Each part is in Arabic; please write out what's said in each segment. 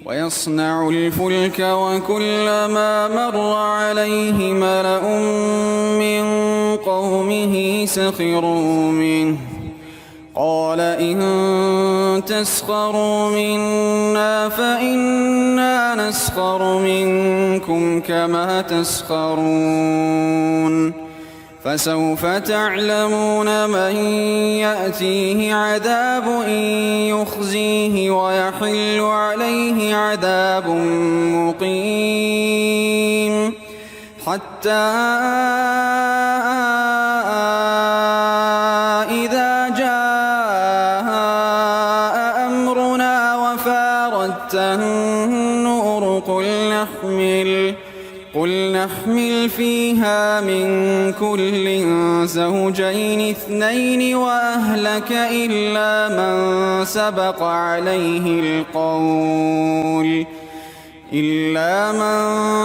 ويصنع الفلك وكلما مر عليه ملأ من قومه سخروا منه قال إن تسخروا منا فإنا نسخر منكم كما تسخرون فسوف تعلمون من يأتيه عذاب يخزيه ويحل عليه عذاب مقيم حتى إذا جاء أمرنا وفارت النور قل نحمل فيها من كل زوجين اثنين وأهلك إلا من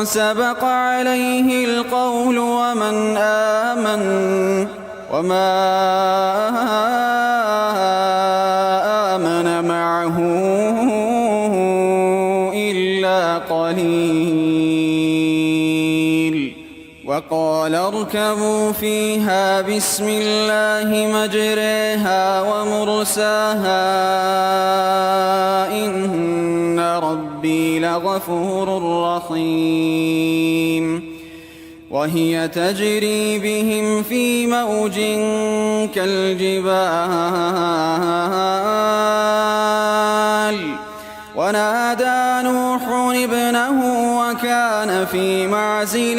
سبق عليه القول ومن آمن وما آمن معه إلا قليل وقال اركبوا فيها بسم الله مجريها ومرساها إن ربي لغفور رحيم وهي تجري بهم في موج كالجبال ونادى نوح ابنه وكان في معزل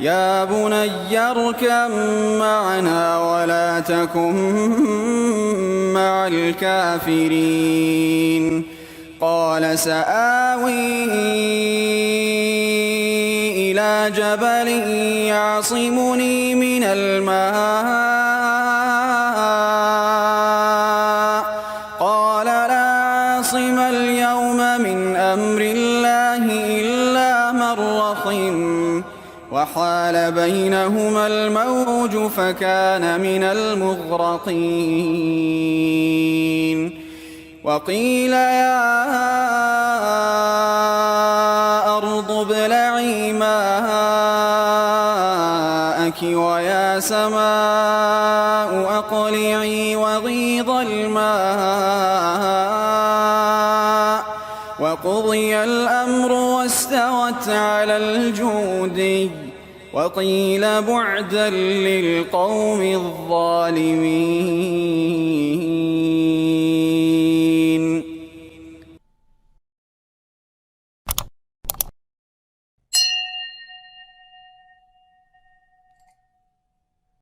يا بني اركب معنا ولا تكن مع الكافرين قال سآوي إلى جبل يعصمني من الماء قال لا عاصم اليوم من أمر الله إلا من رحم وحال بينهما الموج فكان من المغرقين وقيل يا أرض ابلعي ماءك ويا سماء أقلعي وغيض الماء وقضي الأمر واستوت على الجودي وقيل بعدا للقوم الظالمين.